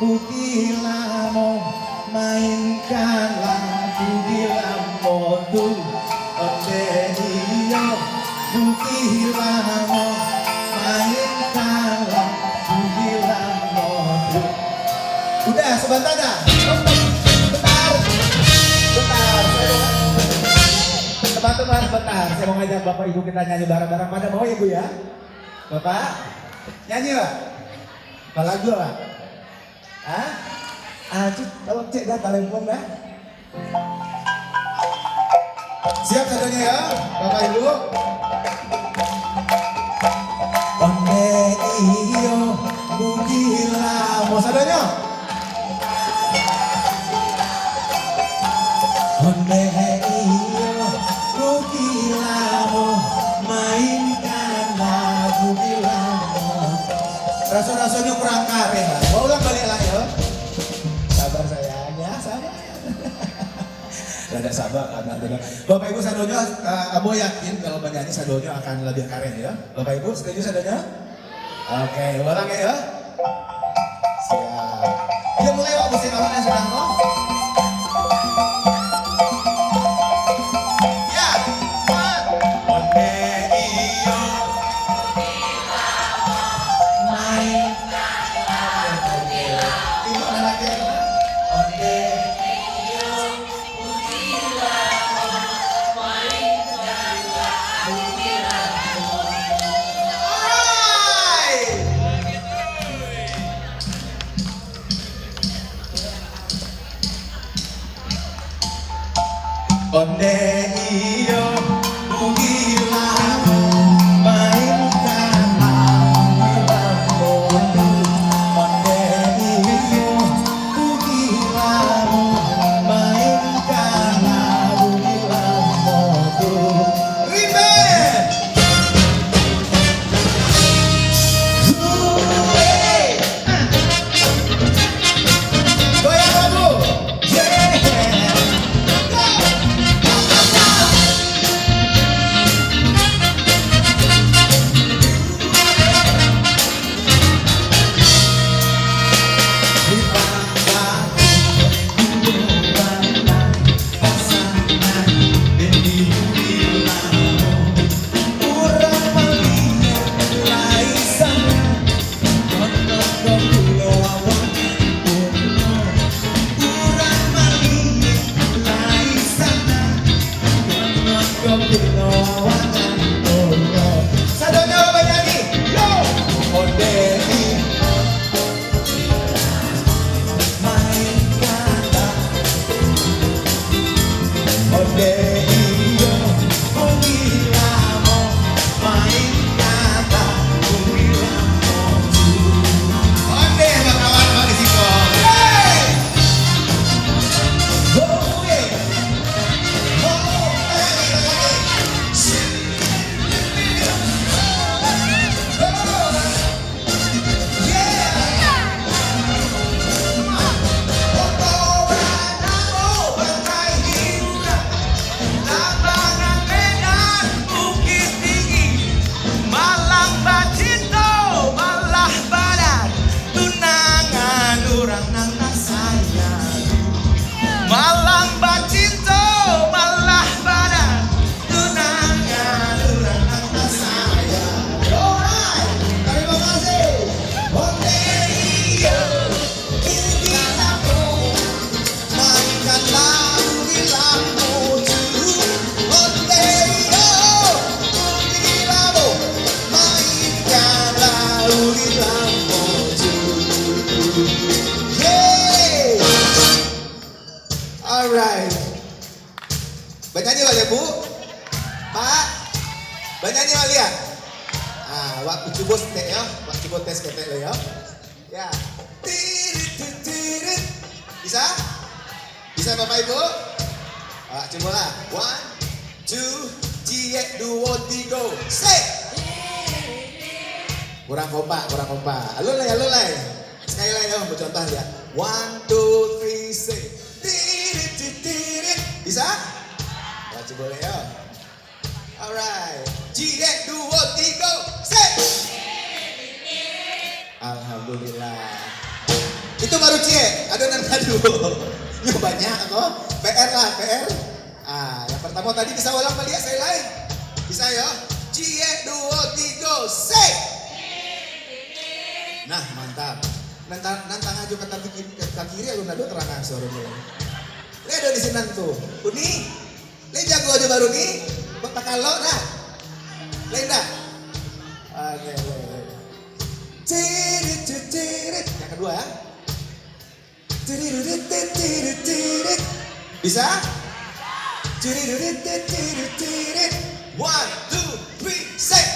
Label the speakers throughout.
Speaker 1: Bila mau mainkan lagu bila modu onde iyo bila mau mainkan lagu bila modu. Udah sebentar dah. Bentar. Teman-teman sebentar, saya mau ngajak Bapak Ibu kita nyanyi bareng-bareng. Pada mau ya Bu ya? Bapak? Nyanyi Pak? Apa lagu Pak? Hah? Aduh, kalau cek dah telepon dah. Siap sadarnya ya, Bapak Ibu. Onde iyo mugila, mau sadarnya? Onde iyo mugila, mainkan lagu bilamu. Rasa-rasanya kurang kare lah. Mau ulang balik lah ya. Sabar sayang ya, sabar. Rada sabar karena Bapak Ibu sadonya, Abo yakin kalau menyanyi sadonya akan lebih keren ya. Bapak Ibu setuju sadonya? Oke, ulang ya. Siap. Yuk mulai Pak, musik awalnya sudah mau. Onde iyo mugilamu mainkan lagu bilamu. Onde iyo mugilamu mainkan lagu bilamu. Ribet. Goyang lagu. Alright. Bernyanyi wali Bu? Pak? Bernyanyi wali ya? Ah, waktu coba tes ya, waktu coba tes ketek lo ya. Ya. Bisa? Bisa Bapak Ibu? Ah, coba lah. 1, 2, 3, 2, 3, say. Kurang kompak. Alulai. Sekali lagi ya, contoh ya. 1, 2, 3, say. Bisa? Baca boleh ya. Alright. 1, 2, 3, say. Alhamdulillah. Itu baru adonan madu. Banyak kok. PR lah, PR. Yang pertama tadi bisa ulang balik saya lain. Bisa ya? Cie, 2, 3, say. Nah, mantap. Nantang aja kata kiri alun-alun terangan suaranya. Ledo di sini tuh. Uni, le jago aja baru nih. Bapak kalau dah. Lenda. Oke. Yang kedua ya. Bisa? 1, 2, 3, say.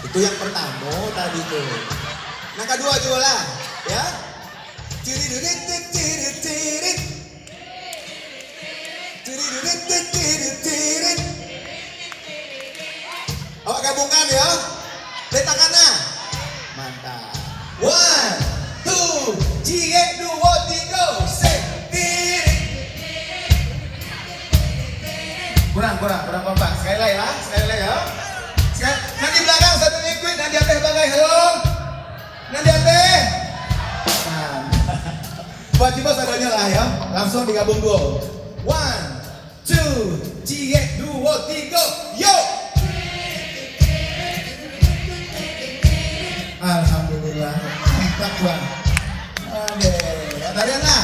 Speaker 1: Itu yang pertama tadi tuh. Yang kedua juga lah, ya. Awak gabungkan ya. Letakkanlah. Mantap. 1, 2, cie, 2, 3, say. Kurang Bapak. Sekali lagi ya. Nanti belakang satu ikut, nanti atas bagai halo. Nanti atas. Buat coba sadarnya lah ya. Langsung digabung dua. 1, 2, cie, 2, 3, yo. Alhamdulillah. Mantap Bang. Oke, tarian lah.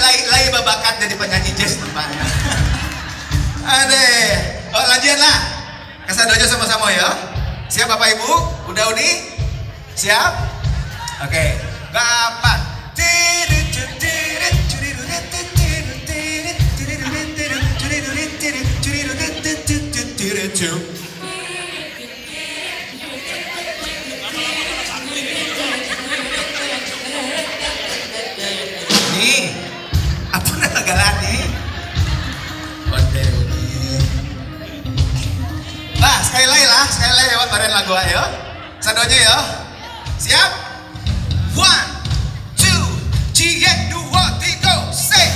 Speaker 1: Lai babakat jadi penyanyi jazz tempatnya. Lanjut lah. Kesadonya sama-sama ya. Siap Bapak Ibu? Udah Uni? Siap? Oke. Bapak. Sekali lagi lewat bareng lagu ayo. Sadonya ya. Siap? 1, 2, cie, 2, 3, say.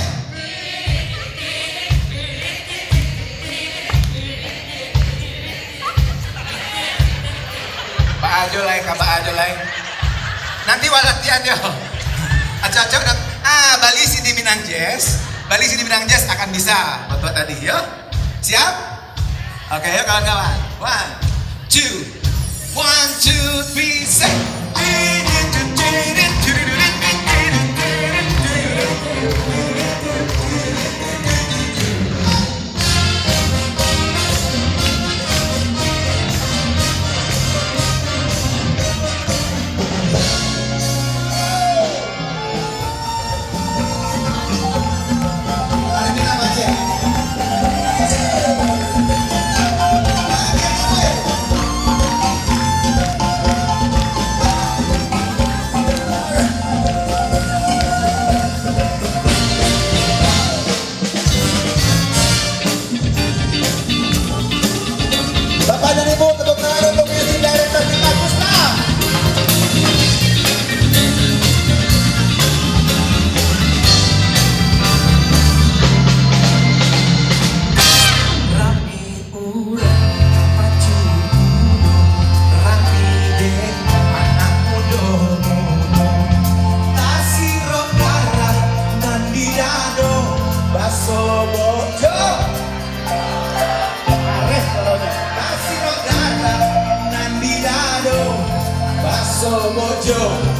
Speaker 1: Pak Ajo lain. Nanti latihan ya. Acak-acak Bali Sidi Minang Jazz akan bisa buat tadi ya. Siap? Oke ya kawan-kawan. 1, 2, 3, say. Mojo.